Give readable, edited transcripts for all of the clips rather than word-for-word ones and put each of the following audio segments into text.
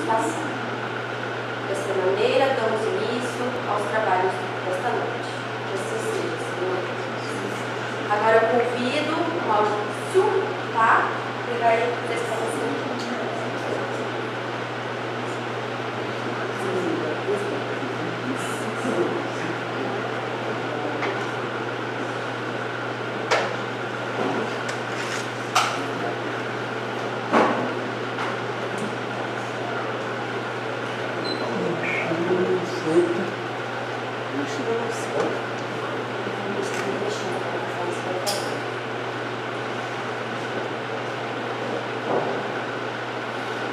passar. Desta maneira, damos início aos trabalhos desta noite. Assim seja, Senhor. Agora eu convido o Maurício, tá? Ele vai prestar você.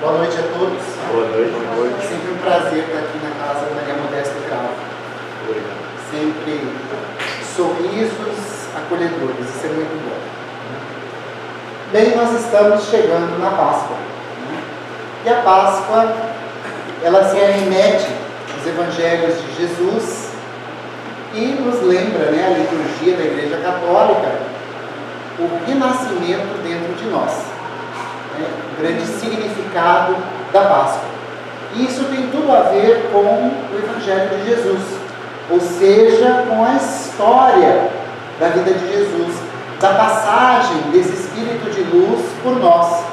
Boa noite a todos. Boa noite. É sempre um prazer estar aqui na casa da Maria Modesta Cravo. Obrigado. Sempre sorrisos acolhedores, isso é muito bom. Bem, nós estamos chegando na Páscoa. E a Páscoa, ela se remete aos Evangelhos de Jesus e nos lembra, a liturgia da Igreja Católica, o renascimento dentro de nós. O grande significado da Páscoa. E isso tem tudo a ver com o Evangelho de Jesus, ou seja, com a história da vida de Jesus, da passagem desse Espírito de luz por nós.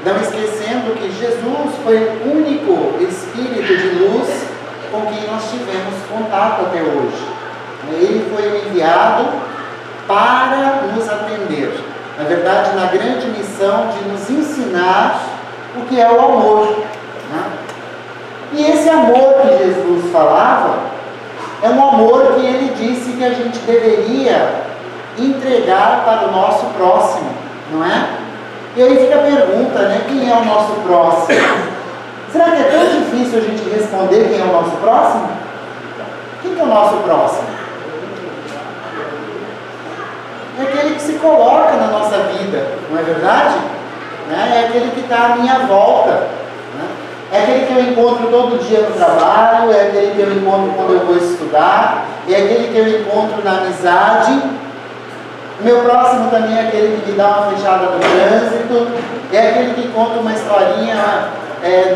Não esquecendo que Jesus foi o único Espírito de luz com quem nós tivemos contato até hoje. Ele foi enviado para nos atender. Na verdade, na grande missão de nos ensinar o que é o amor. E esse amor que Jesus falava é um amor que ele disse que a gente deveria entregar para o nosso próximo, não é? E aí fica a pergunta, quem é o nosso próximo? Será que é tão difícil a gente responder quem é o nosso próximo? Quem que é o nosso próximo? É aquele que se coloca na nossa vida, não é verdade? É aquele que está à minha volta. É aquele que eu encontro todo dia no trabalho, é aquele que eu encontro quando eu vou estudar, é aquele que eu encontro na amizade. O meu próximo também é aquele que me dá uma fechada no trânsito, é aquele que conta uma historinha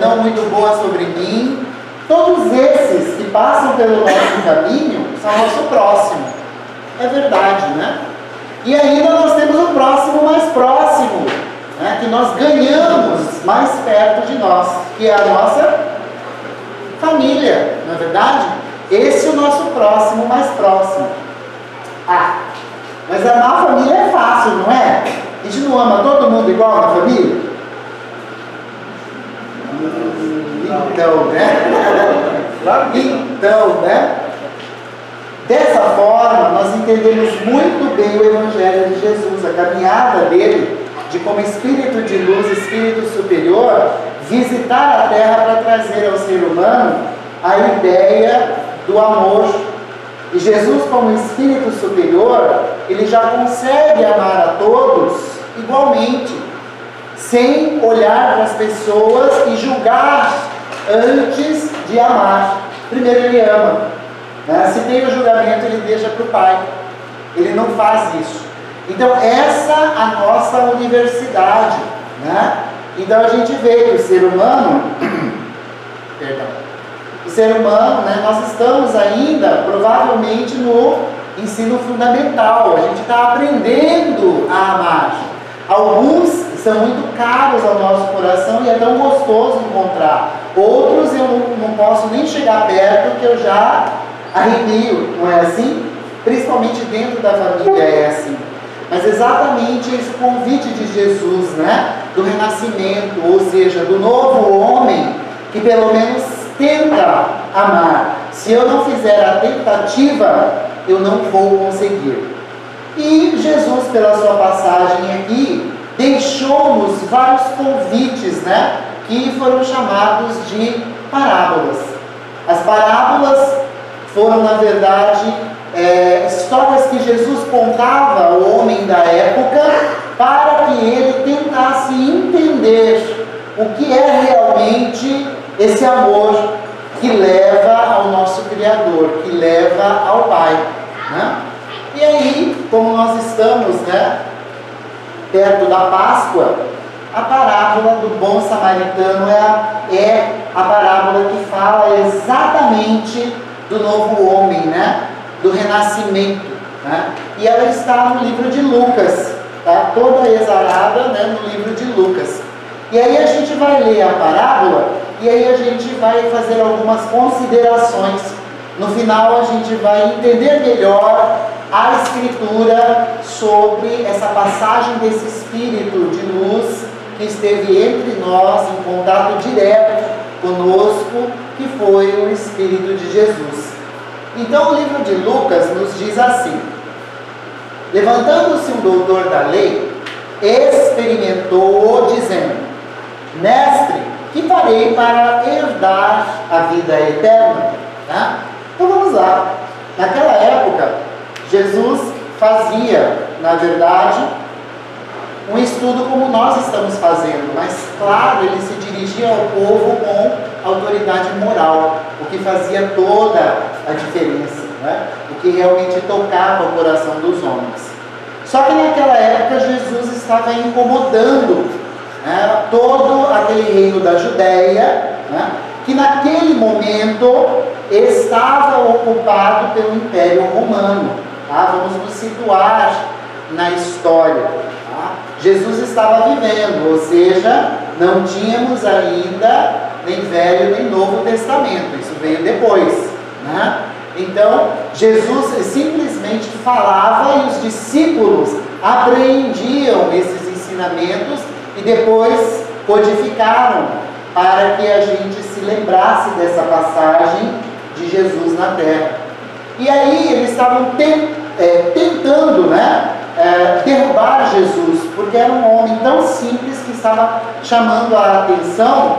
não muito boa sobre mim. Todos esses que passam pelo nosso caminho são nosso próximo. É verdade, E ainda nós temos um próximo mais próximo, que nós ganhamos mais perto de nós, que é a nossa família, não é verdade? Esse é o nosso próximo mais próximo. Mas amar a família é fácil, não é? A gente não ama todo mundo igual na família? Então, Dessa forma, nós entendemos muito bem o Evangelho de Jesus, a caminhada dele, de como Espírito de luz, Espírito superior, visitar a Terra para trazer ao ser humano a ideia do amor. E Jesus, como Espírito superior, ele já consegue amar a todos igualmente, sem olhar para as pessoas e julgar antes de amar. Primeiro ele ama. Se tem o julgamento, ele deixa para o Pai. Ele não faz isso. Então, essa é a nossa universidade. Então, a gente vê que o ser humano, nós estamos ainda, provavelmente, no ensino fundamental. A gente está aprendendo a amar. Alguns são muito caros ao nosso coração e é tão gostoso encontrar. Outros eu não posso nem chegar perto, que eu já arrepio, não é assim? Principalmente dentro da família é assim. Mas exatamente esse convite de Jesus, do renascimento, ou seja, do novo homem, que pelo menos tenta amar. Se eu não fizer a tentativa, eu não vou conseguir. E Jesus, pela sua passagem aqui, deixou-nos vários convites, que foram chamados de parábolas. As parábolas foram, na verdade, histórias que Jesus contava ao homem da época para que ele tentasse entender o que é realmente esse amor que leva ao nosso Criador, que leva ao Pai. E aí, como nós estamos perto da Páscoa, a parábola do bom samaritano é a parábola que fala exatamente do novo homem, né? Do renascimento, né? E ela está no livro de Lucas, tá? Toda exarada, né, no livro de Lucas. E aí a gente vai ler a parábola e aí a gente vai fazer algumas considerações. No final a gente vai entender melhor a Escritura sobre essa passagem desse Espírito de luz que esteve entre nós em contato direto conosco, que foi o Espírito de Jesus. Então o livro de Lucas nos diz assim: levantando-se um doutor da lei, experimentou-o dizendo: Mestre, que farei para herdar a vida eterna? Tá? Então vamos lá. Naquela época, Jesus fazia, na verdade, um estudo como nós estamos fazendo, mas claro, ele se dirigia ao povo com autoridade moral, o que fazia toda a diferença, né? O que realmente tocava o coração dos homens. Só que naquela época Jesus estava incomodando, né, todo aquele reino da Judéia, né, que naquele momento estava ocupado pelo Império Romano. Tá? Vamos nos situar na história. Tá? Jesus estava vivendo, ou seja, não tínhamos ainda nem Velho nem Novo Testamento, isso veio depois, né? Então, Jesus simplesmente falava e os discípulos apreendiam esses ensinamentos e depois codificaram para que a gente se lembrasse dessa passagem de Jesus na terra. E aí eles estavam tentando, né, derrubar Jesus, porque era um homem tão simples que estava chamando a atenção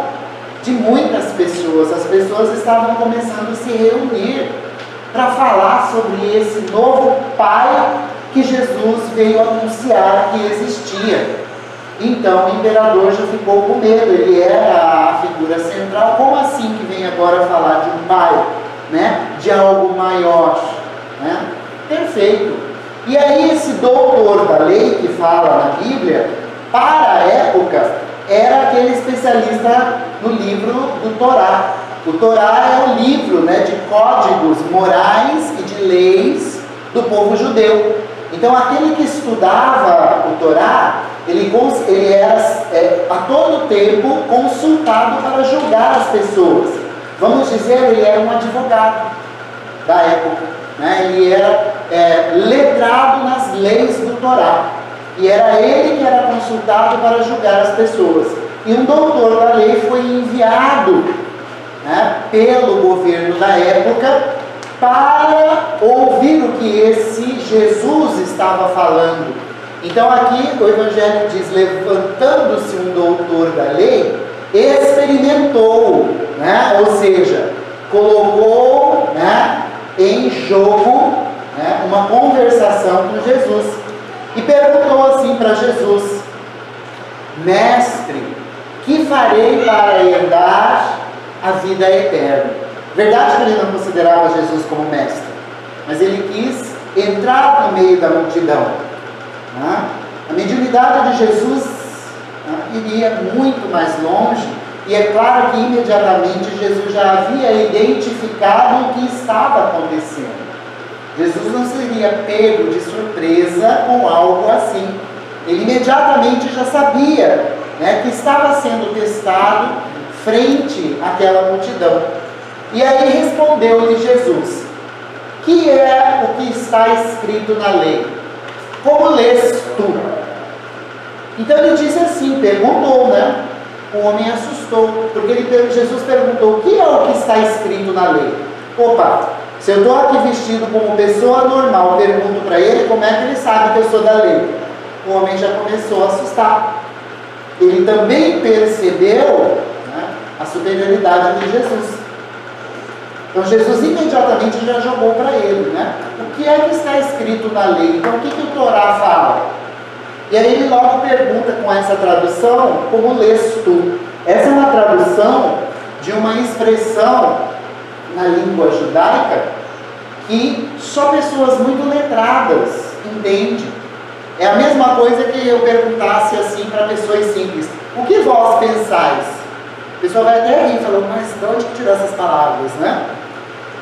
de muitas pessoas. As pessoas estavam começando a se reunir para falar sobre esse novo Pai que Jesus veio anunciar que existia. Então o imperador já ficou com medo, ele era a figura central. Como assim que vem agora falar de um Pai, né? De algo maior, né? Perfeito. E aí esse doutor da lei que fala na Bíblia, para a época, era aquele especialista no livro do Torá. O Torá é o livro, né, de códigos morais e de leis do povo judeu. Então aquele que estudava o Torá, ele era a todo tempo consultado para julgar as pessoas. Vamos dizer, ele era um advogado da época, né? Ele era letrado nas leis do Torá. E era ele que era consultado para julgar as pessoas. E um doutor da lei foi enviado, né, pelo governo da época para ouvir o que esse Jesus estava falando. Então aqui o Evangelho diz: levantando-se um doutor da lei, experimentou, né, ou seja, colocou, né, em jogo, né, uma conversação com Jesus. E perguntou assim para Jesus: Mestre, que farei para herdar a vida eterna? Verdade que ele não considerava Jesus como mestre, mas ele quis entrar no meio da multidão. A mediunidade de Jesus iria muito mais longe, e é claro que imediatamente Jesus já havia identificado o que estava acontecendo. Jesus não seria pego de surpresa com algo assim. Ele imediatamente já sabia, né, que estava sendo testado frente àquela multidão. E aí respondeu-lhe Jesus: que é o que está escrito na lei? Como lês tu? Então ele disse assim, perguntou, né? O homem assustou, porque Jesus perguntou: o que é o que está escrito na lei? Opa, se eu estou aqui vestido como pessoa normal, pergunto para ele, como é que ele sabe que eu sou da lei? O homem já começou a assustar. Ele também percebeu, né, a superioridade de Jesus. Então Jesus imediatamente já jogou para ele, né? O que é que está escrito na lei? Então o que o Torá fala? E aí ele logo pergunta com essa tradução: como lês tu? Essa é uma tradução de uma expressão na língua judaica que só pessoas muito letradas entendem. É a mesma coisa que eu perguntasse assim para pessoas simples: o que vós pensais? O pessoal vai até rir, falando, mas de onde que tirou essas palavras, né?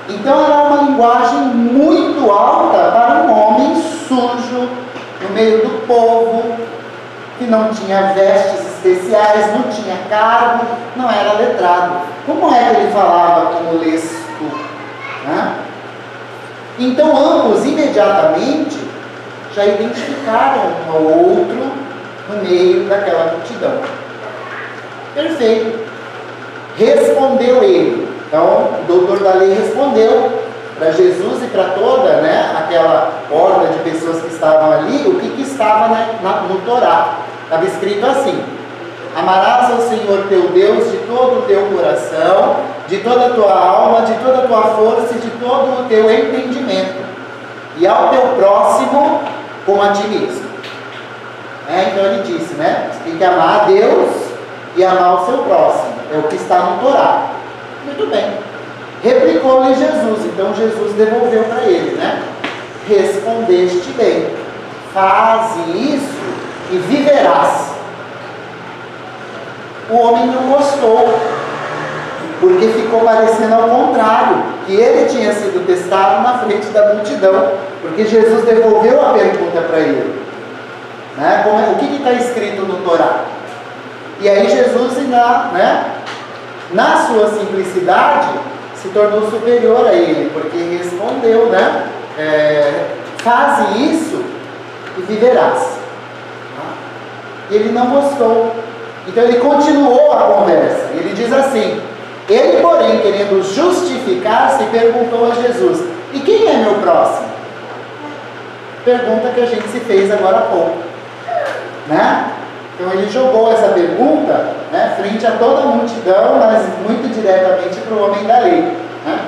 Então era uma linguagem muito alta para um homem sujo, no meio do povo, que não tinha vestes especiais, não tinha cargo, não era letrado. Como é que ele falava como lesto? Né? Então ambos imediatamente já identificaram um ao outro no meio daquela multidão. Perfeito. Respondeu ele. Então o doutor da lei respondeu para Jesus e para toda, né, aquela horda de pessoas que estavam ali, o que estava no Torá. Estava escrito assim: amarás ao Senhor teu Deus de todo o teu coração, de toda a tua alma, de toda a tua força e de todo o teu entendimento, e ao teu próximo como a ti mesmo. Então ele disse, né? Você tem que amar a Deus e amar o seu próximo. É o que está no Torá. Muito bem. Replicou-lhe Jesus. Então Jesus devolveu para ele, né? Respondeste bem. Faze isso e viverás. O homem não gostou, porque ficou parecendo ao contrário, que ele tinha sido testado na frente da multidão, porque Jesus devolveu a pergunta para ele, né? O que está escrito no Torá? E aí Jesus, na sua simplicidade, se tornou superior a ele, porque respondeu, né? Faze isso e viverás. E ele não gostou. Então ele continuou a conversa. Ele diz assim: ele, porém, querendo justificar-se, perguntou a Jesus: e quem é meu próximo? Pergunta que a gente se fez agora há pouco, né? Então ele jogou essa pergunta, né, frente a toda a multidão, mas muito diretamente para o homem da lei, né?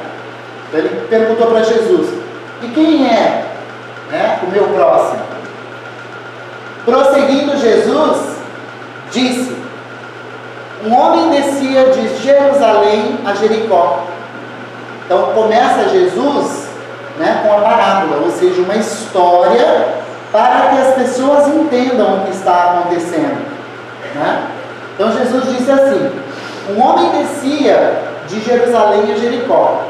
Então ele perguntou para Jesus: e quem é, né, o meu próximo? Prosseguindo Jesus, disse: um homem descia de Jerusalém a Jericó. Então começa Jesus, né, com a parábola, ou seja, uma história para que as pessoas entendam o que está acontecendo, né? Então Jesus disse assim: um homem descia de Jerusalém a Jericó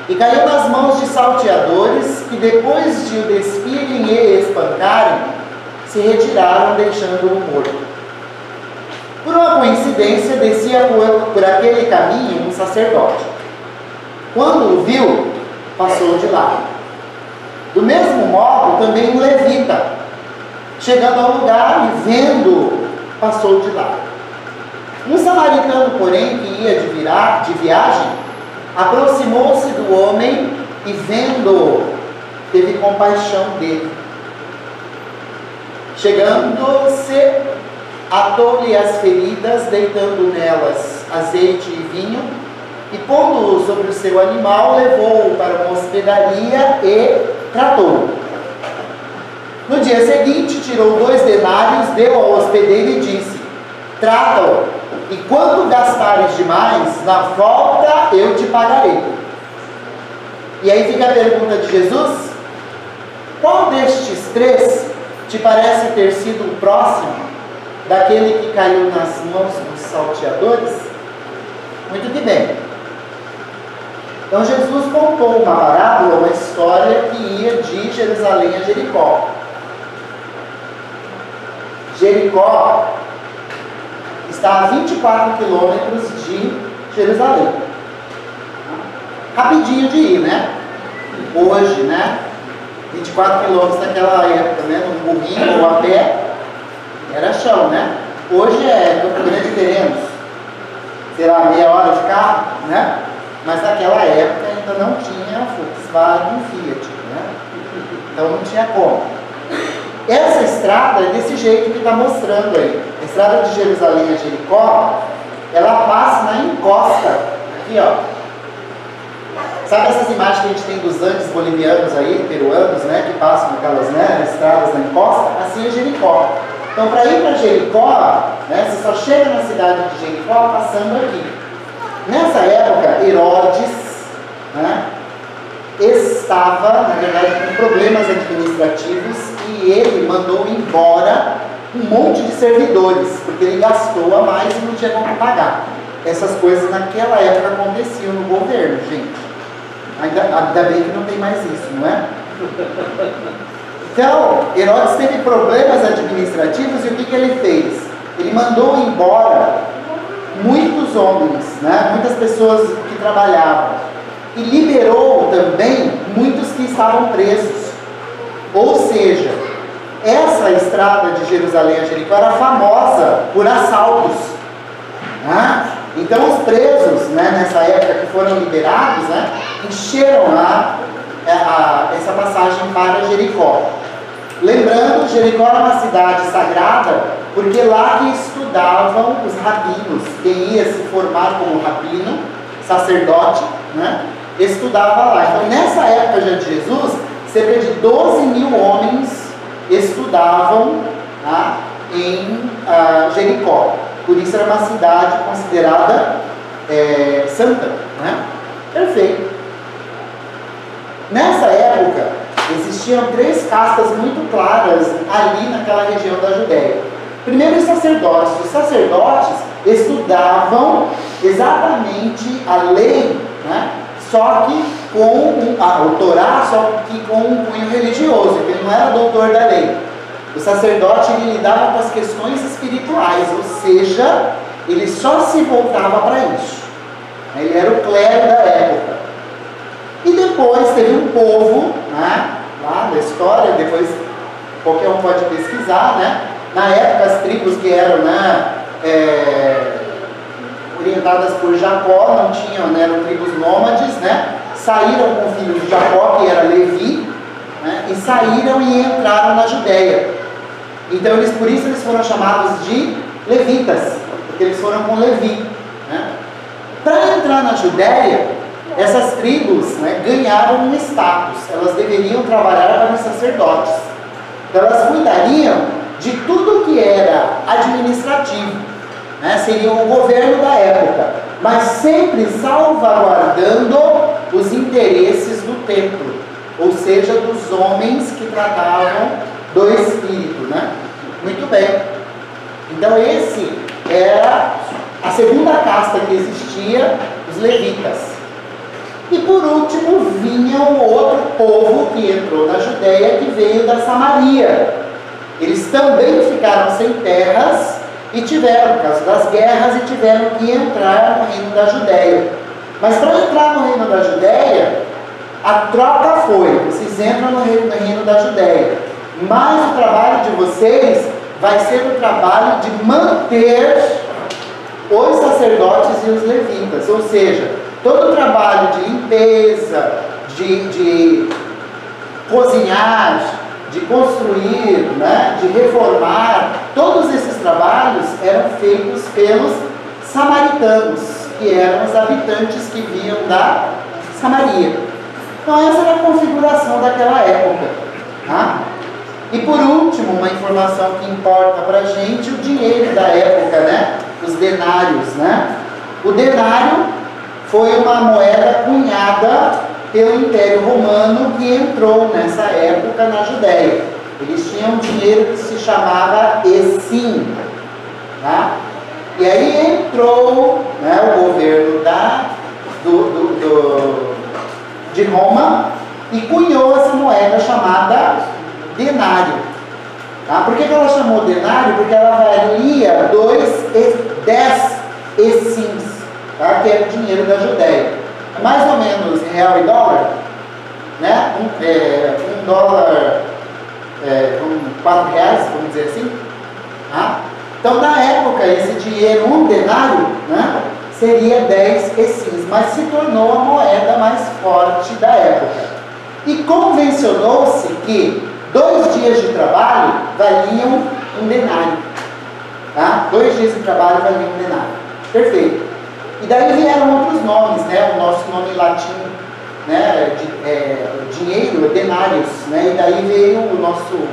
e caiu nas mãos de salteadores, que depois de o despirem e espancarem, se retiraram, deixando-o morto. Por uma coincidência, descia por aquele caminho um sacerdote. Quando o viu, passou de lado. Do mesmo modo, também um levita, chegando ao lugar e vendo, passou de lado. Um samaritano, porém, que ia de viagem, aproximou-se do homem e, vendo-o, teve compaixão dele. Chegando-se, atou-lhe as feridas, deitando nelas azeite e vinho, e pondo-o sobre o seu animal, levou-o para uma hospedaria e tratou-o. No dia seguinte, tirou 2 denários, deu ao hospedeiro e disse: trata-o, e quanto gastares demais, na volta eu te pagarei. E aí fica a pergunta de Jesus: qual destes 3 te parece ter sido o próximo daquele que caiu nas mãos dos salteadores? Muito que bem. Então Jesus contou uma parábola, uma história que ia de Jerusalém a Jericó. Jericó está a 24 quilômetros de Jerusalém. Rapidinho de ir, né? Hoje, né? 24 quilômetros naquela época, né? No burrinho ou a pé, era chão, né? Hoje é Campo Grande terrenos, sei lá, meia hora de carro, né? Mas naquela época ainda não tinha Volkswagen Fiat, né? Então não tinha como. Essa estrada é desse jeito que está mostrando aí. A estrada de Jerusalém a Jericó, ela passa na encosta, aqui ó. Sabe essas imagens que a gente tem dos Andes bolivianos aí, peruanos, né? Que passam naquelas, né, estradas na encosta? Assim é Jericó. Então para ir para Jericó, né, você só chega na cidade de Jericó passando aqui. Nessa época, Herodes, né, estava, na verdade, com problemas administrativos e ele mandou embora um monte de servidores, porque ele gastou a mais e não tinha como pagar. Essas coisas naquela época aconteciam no governo, gente. Ainda bem que não tem mais isso, não é? Então, Herodes teve problemas administrativos e o que ele fez? Ele mandou embora muitos homens, né? Muitas pessoas que trabalhavam. E liberou também muitos que estavam presos. Ou seja, essa estrada de Jerusalém a Jericó era famosa por assaltos. Né? Então os presos, né, nessa época que foram liberados, né, encheram lá essa passagem para Jericó. Lembrando, Jericó era uma cidade sagrada, porque lá que estudavam os rabinos. Quem ia se formar como rabino, sacerdote, né, estudava lá. Então nessa época já de Jesus, cerca de 12 mil homens estudavam, tá, em Jericó. Por isso era uma cidade considerada santa, né? Perfeito. Nessa época existiam 3 castas muito claras ali naquela região da Judéia. Primeiro, os sacerdotes. Os sacerdotes estudavam exatamente a lei, né? Só que com o Torá, só que com um cunho religioso, porque ele não era doutor da lei. O sacerdote ele lidava com as questões espirituais, ou seja, ele só se voltava para isso. Ele era o clero da época. E depois teve um povo, né, lá na história, depois qualquer um pode pesquisar, né? Na época as tribos que eram, né, orientadas por Jacó, não tinham, né, eram tribos nômades, né? Saíram com o filho de Jacó, que era Levi, né, e saíram e entraram na Judéia. Então, por isso eles foram chamados de levitas, porque eles foram com Levi. Né? Para entrar na Judéia, essas tribos, né, ganharam um status. Elas deveriam trabalhar para os sacerdotes. Então, elas cuidariam de tudo que era administrativo. Né? Seria o governo da época, mas sempre salvaguardando os interesses do templo, ou seja, dos homens que tratavam do Espírito, né? Muito bem. Então esse era a segunda casta que existia, os levitas. E por último vinha um outro povo que entrou na Judéia, que veio da Samaria. Eles também ficaram sem terras e tiveram, por causa das guerras, e tiveram que entrar no reino da Judéia. Mas para entrar no reino da Judéia, a troca foi: vocês entram no reino da Judéia, mas o trabalho de vocês vai ser o trabalho de manter os sacerdotes e os levitas. Ou seja, todo o trabalho de limpeza, de cozinhar, de construir, né, de reformar, todos esses trabalhos eram feitos pelos samaritanos, que eram os habitantes que vinham da Samaria. Então essa era a configuração daquela época. Tá? E por último, uma informação que importa para a gente, o dinheiro da época, né? Os denários, né? O denário foi uma moeda cunhada pelo Império Romano que entrou nessa época na Judéia. Eles tinham um dinheiro que se chamava essim, tá? E aí entrou, né, o governo de Roma e cunhou essa moeda chamada denário. Tá? Por que ela chamou denário? Porque ela valia 10 essins, tá? Que era o dinheiro da Judéia. É mais ou menos real e dólar, né? Um dólar, 4 reais, vamos dizer assim. Tá? Então, na época, esse dinheiro, um denário, né, seria 10 essins, mas se tornou a moeda mais forte da época. E convencionou-se que 2 dias de trabalho valiam um denário. Tá? 2 dias de trabalho valiam um denário. Perfeito. E daí vieram outros nomes, né? O nosso nome latino, né, dinheiro, denários, né? E daí veio o nosso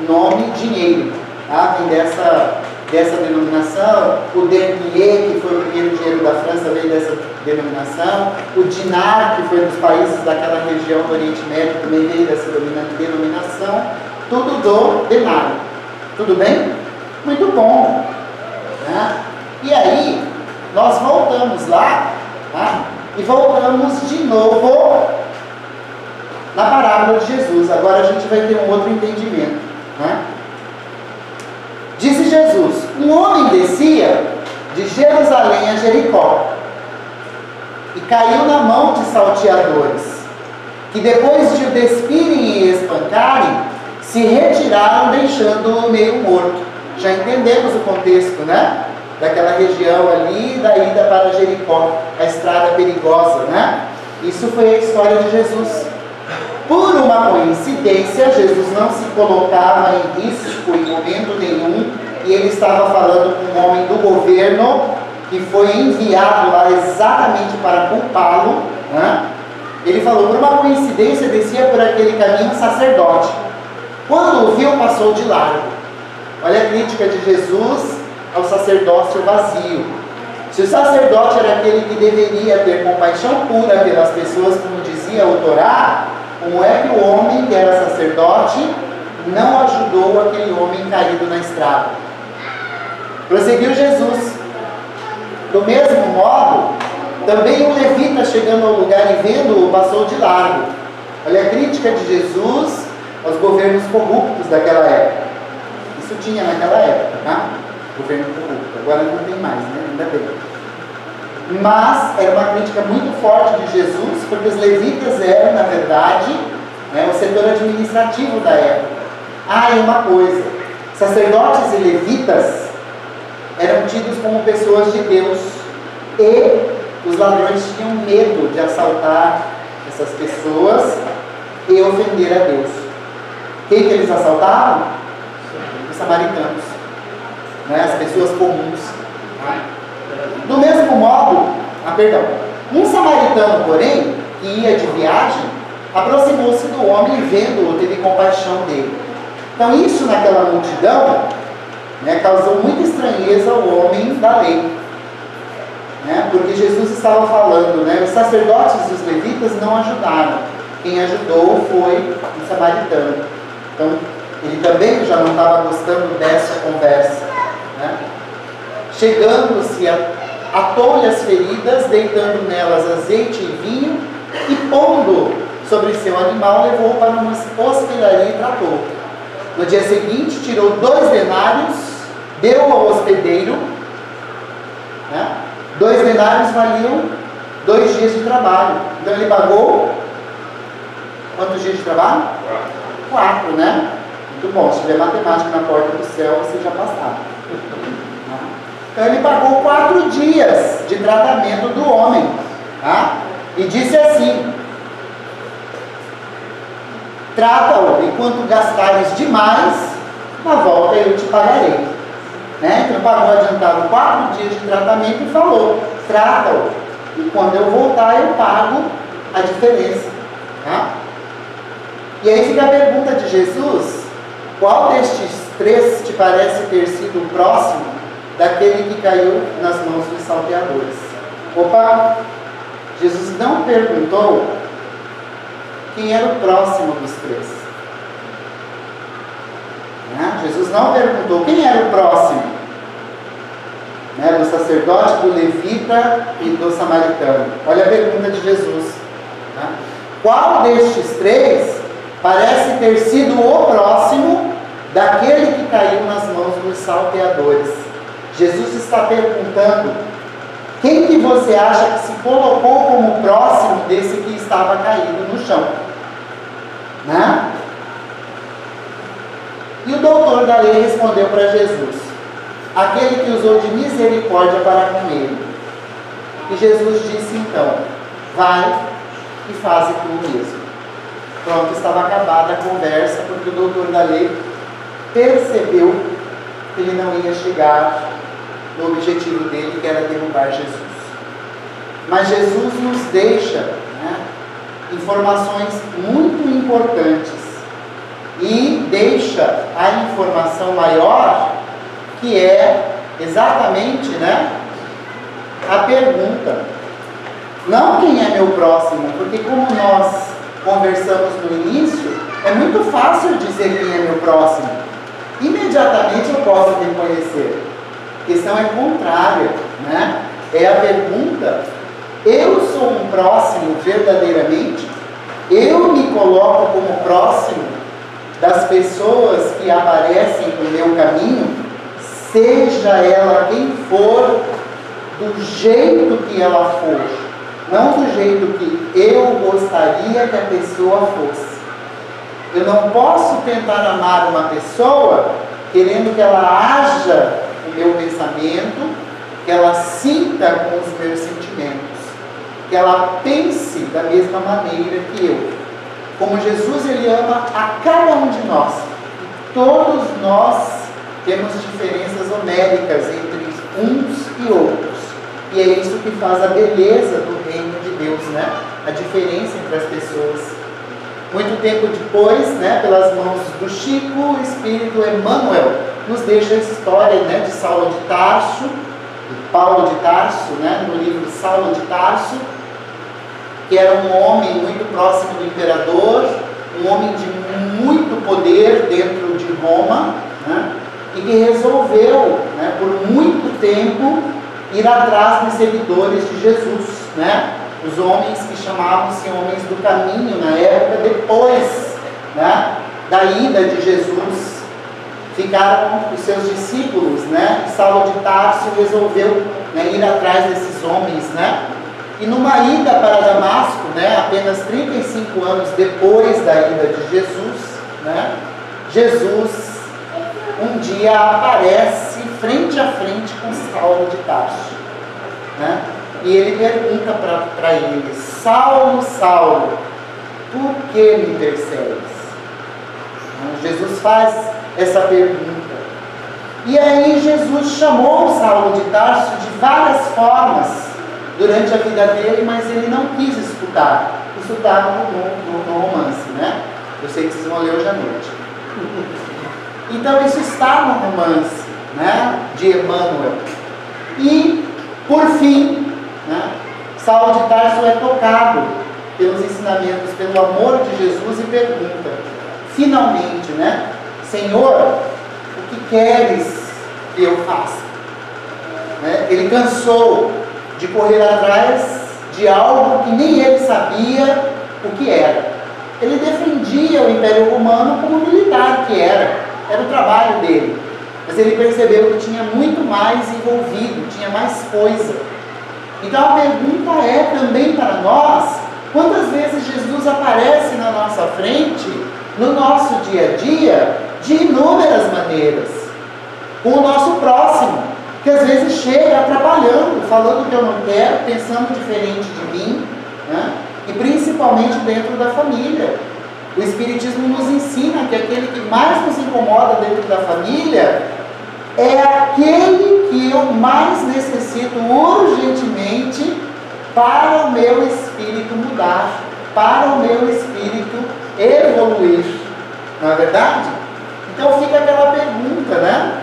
nome dinheiro. Tá? Vem dessa denominação. O denier, que foi o primeiro dinheiro da França, veio dessa denominação. O dinar, que foi dos países daquela região do Oriente Médio, também veio dessa denominação. Tudo do denário. Tudo bem? Muito bom. Né? E aí, nós voltamos lá, tá? E voltamos de novo na parábola de Jesus. Agora a gente vai ter um outro entendimento. Né? Disse Jesus: um homem descia de Jerusalém a Jericó e caiu na mão de salteadores, que depois de o despirem e espancarem, se retiraram, deixando-o meio morto. Já entendemos o contexto, né? Daquela região ali, da ida para Jericó, a estrada perigosa, né? Isso foi a história de Jesus. Por uma coincidência, Jesus não se colocava em risco em momento nenhum, e ele estava falando com um homem do governo, que foi enviado lá exatamente para culpá-lo, né? Ele falou, por uma coincidência, descia por aquele caminho um sacerdote. Quando o viu, passou de largo. Olha a crítica de Jesus ao sacerdócio vazio. Se o sacerdote era aquele que deveria ter compaixão pura pelas pessoas, como dizia o Torá, como é que o homem que era sacerdote não ajudou aquele homem caído na estrada? Prosseguiu Jesus. Do mesmo modo, também o levita, chegando ao lugar e vendo-o, passou de largo. Olha a crítica de Jesus aos governos corruptos daquela época. Isso tinha naquela época, tá? Governo corrupto. Agora não tem mais, né? Ainda bem. Mas era uma crítica muito forte de Jesus, porque os levitas eram, na verdade, né, o setor administrativo da época. E uma coisa: sacerdotes e levitas eram tidos como pessoas de Deus, e os ladrões tinham medo de assaltar essas pessoas e ofender a Deus. Quem que eles assaltavam? Os samaritanos, né? As pessoas comuns. Do mesmo modo, um samaritano, porém, que ia de viagem, aproximou-se do homem e, vendo-o, teve compaixão dele. Então isso naquela multidão, né, causou muita estranheza ao homem da lei, né, porque Jesus estava falando, né, os sacerdotes e os levitas não ajudaram, quem ajudou foi o samaritano. Então ele também já não estava gostando dessa conversa, né? Chegando-se, atou-lhe as feridas, deitando nelas azeite e vinho, e pondo sobre seu animal, levou-o para uma hospedaria e tratou. No dia seguinte, tirou 2 denários, deu ao hospedeiro, né? 2 denários valiam 2 dias de trabalho. Então ele pagou quantos dias de trabalho? 4, né? Muito bom. Se tiver matemática na porta do céu, você já passava. Então ele pagou 4 dias de tratamento do homem, tá? E disse assim: trata-o, enquanto gastares demais, na volta eu te pagarei. Né? Então pagou adiantado 4 dias de tratamento e falou: trata-o, e quando eu voltar eu pago a diferença. Tá? E aí fica a pergunta de Jesus: qual destes 3 te parece ter sido o próximo daquele que caiu nas mãos dos salteadores? Opa! Jesus não perguntou quem era o próximo dos 3. Né? Jesus não perguntou quem era o próximo, né? Do sacerdote, do levita e do samaritano. Olha a pergunta de Jesus. Né? Qual destes 3 parece ter sido o próximo daquele que caiu nas mãos dos salteadores? Jesus está perguntando: quem que você acha que se colocou como próximo desse que estava caído no chão? Né? E o doutor da lei respondeu para Jesus: aquele que usou de misericórdia para com ele. E Jesus disse então: vai e faze tu mesmo. Pronto, estava acabada a conversa, porque o doutor da lei percebeu que ele não ia chegar no objetivo dele, que era derrubar Jesus. Mas Jesus nos deixa, né, informações muito importantes, e deixa a informação maior, que é exatamente, né, a pergunta. Não quem é meu próximo, porque como nós conversamos no início, é muito fácil dizer quem é meu próximo. imediatamente eu posso reconhecer. A questão é contrária, né? É a pergunta: eu sou um próximo verdadeiramente? Eu me coloco como próximo das pessoas que aparecem no meu caminho, seja ela quem for, do jeito que ela for, não do jeito que eu gostaria que a pessoa fosse. Eu não posso tentar amar uma pessoa querendo que ela haja o meu pensamento, que ela sinta com os meus sentimentos, que ela pense da mesma maneira que eu. Como Jesus, Ele ama a cada um de nós. E todos nós temos diferenças homéricas entre uns e outros. E é isso que faz a beleza do reino de Deus, né? A diferença entre as pessoas. Muito tempo depois, né, pelas mãos do Chico, o Espírito Emmanuel nos deixa a história, né, de Saulo de Tarso, de Paulo de Tarso, né, no livro Saulo de Tarso, que era um homem muito próximo do imperador, um homem de muito poder dentro de Roma, né, e que resolveu, né, por muito tempo, ir atrás dos seguidores de Jesus, né, os homens que chamavam-se homens do caminho na época depois, né, da ida de Jesus. Ficaram os seus discípulos, né, e Saulo de Tarso resolveu, né, ir atrás desses homens, né. E numa ida para Damasco, né, apenas 35 anos depois da ida de Jesus, né, Jesus um dia aparece frente a frente com Saulo de Tarso, né, e ele pergunta para ele: Saulo, Saulo, por que me persegues? Jesus faz essa pergunta. E aí Jesus chamou Saulo de Tarso de várias formas durante a vida dele, mas ele não quis escutar. Isso está no romance, né? Eu sei que vocês vão ler hoje à noite. Então isso está no romance, né, de Emmanuel. E, por fim, né, Saulo de Tarso é tocado pelos ensinamentos, pelo amor de Jesus e pergunta, finalmente, né, Senhor, o que queres que eu faça? Né? Ele cansou de correr atrás de algo que nem ele sabia o que era. Ele defendia o Império Romano como militar que era o trabalho dele. Mas ele percebeu que tinha muito mais envolvido, tinha mais coisa. Então a pergunta é também para nós: quantas vezes Jesus aparece na nossa frente, no nosso dia a dia, de inúmeras maneiras, com o nosso próximo, que às vezes chega atrapalhando, falando o que eu não quero, pensando diferente de mim, né? E principalmente dentro da família. O Espiritismo nos ensina que aquele que mais nos incomoda dentro da família é aquele que eu mais necessito urgentemente para o meu espírito mudar, para o meu espírito evoluir. Não é verdade? Então fica aquela pergunta, né?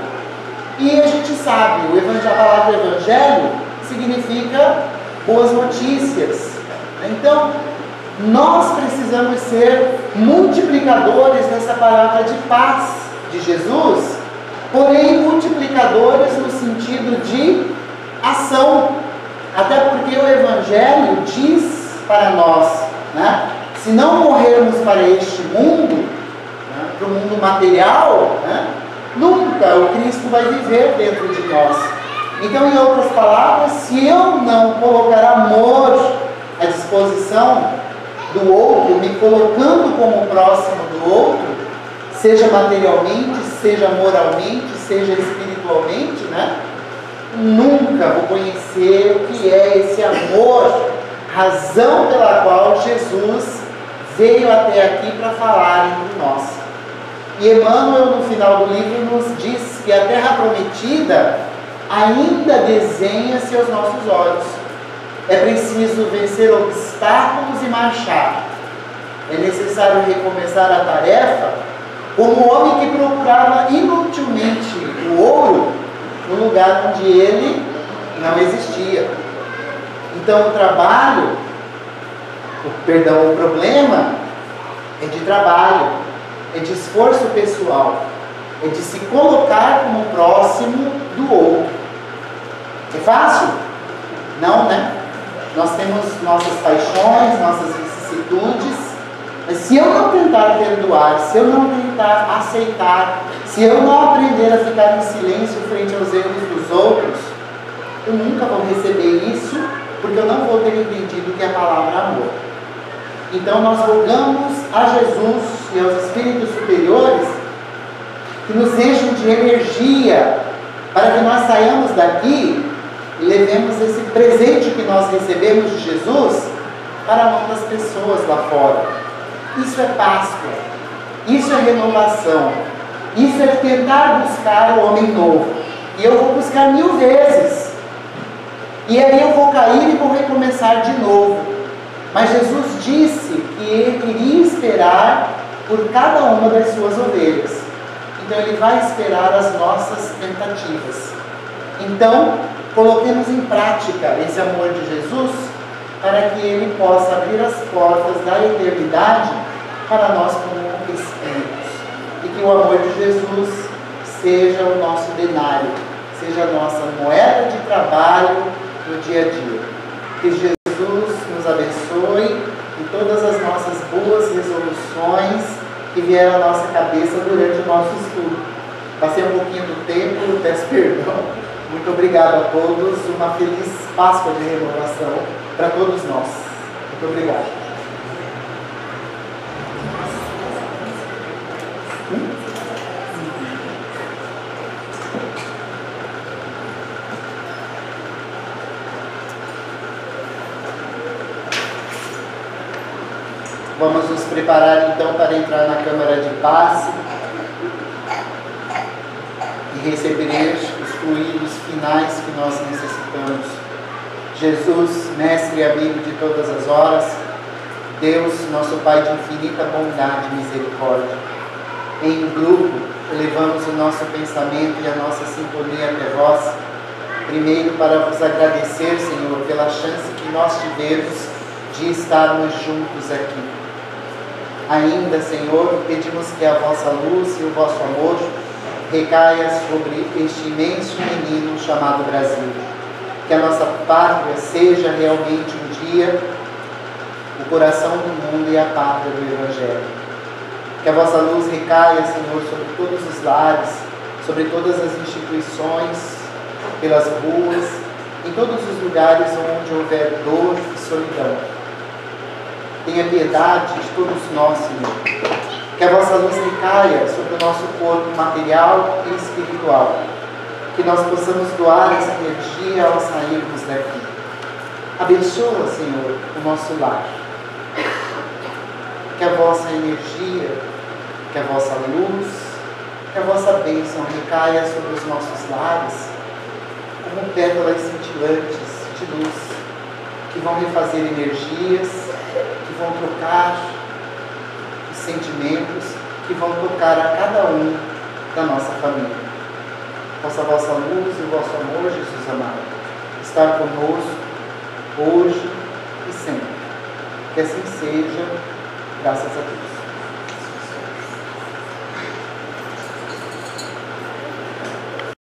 E a gente sabe, a palavra evangelho significa boas notícias. Então, nós precisamos ser multiplicadores dessa palavra de paz de Jesus, porém multiplicadores no sentido de ação. Até porque o Evangelho diz para nós, né, se não morrermos para este mundo, né, para o mundo material, né, nunca o Cristo vai viver dentro de nós. Então, em outras palavras, se eu não colocar amor à disposição do outro, me colocando como próximo do outro, seja materialmente, seja moralmente, seja espiritualmente, né, nunca vou conhecer o que é esse amor, razão pela qual Jesus veio até aqui para falar entre nós. E Emmanuel, no final do livro, nos diz que a terra prometida ainda desenha-se aos nossos olhos. É preciso vencer obstáculos e marchar. É necessário recomeçar a tarefa como o homem que procurava inutilmente o ouro no lugar onde ele não existia. Então o problema é de trabalho, é de esforço pessoal. é de se colocar como próximo do outro. É fácil? Não, né? Nós temos nossas paixões, nossas vicissitudes, mas se eu não tentar perdoar, se eu não tentar aceitar, se eu não aprender a ficar em silêncio frente aos erros dos outros, eu nunca vou receber isso, porque eu não vou ter entendido que é a palavra amor. Então nós rogamos a Jesus e aos espíritos superiores que nos encham de energia, para que nós saiamos daqui e levemos esse presente que nós recebemos de Jesus para a mão das pessoas lá fora. Isso é Páscoa, isso é renovação, isso é tentar buscar o homem novo. E eu vou buscar 1000 vezes, e aí eu vou cair e vou recomeçar de novo. Mas Jesus disse que Ele iria esperar por cada uma das suas ovelhas. Então Ele vai esperar as nossas tentativas. Então, coloquemos em prática esse amor de Jesus, para que Ele possa abrir as portas da eternidade para nós como espíritos. E que o amor de Jesus seja o nosso denário, seja a nossa moeda de trabalho no dia a dia. Que Jesus nos abençoe em todas as nossas boas resoluções que vieram à nossa cabeça durante o nosso estudo. Passei um pouquinho do tempo, peço perdão. Muito obrigado a todos, uma feliz Páscoa de renovação para todos nós. Muito obrigado. Vamos nos preparar então para entrar na Câmara de Passe e receber os fluidos finais que nós necessitamos. Jesus, mestre e amigo de todas as horas, Deus, nosso Pai de infinita bondade e misericórdia, em grupo elevamos o nosso pensamento e a nossa sintonia até vós, primeiro para vos agradecer, Senhor, pela chance que nós tivemos de estarmos juntos aqui. Ainda, Senhor, pedimos que a vossa luz e o vosso amor recaia sobre este imenso menino chamado Brasil. Que a nossa pátria seja realmente um dia o coração do mundo e a pátria do Evangelho. Que a vossa luz recaia, Senhor, sobre todos os lares, sobre todas as instituições, pelas ruas, em todos os lugares onde houver dor e solidão. Tenha piedade de todos nós, Senhor. Que a vossa luz recaia sobre o nosso corpo material e espiritual. Que nós possamos doar essa energia ao sairmos daqui. Abençoa, Senhor, o nosso lar. Que a vossa energia, que a vossa luz, que a vossa bênção recaia sobre os nossos lares, como pétalas cintilantes de luz, que vão refazer energias, que vão trocar os sentimentos, que vão tocar a cada um da nossa família. Possa a vossa luz e o vosso amor, Jesus amado, estar conosco hoje e sempre. Que assim seja, graças a Deus.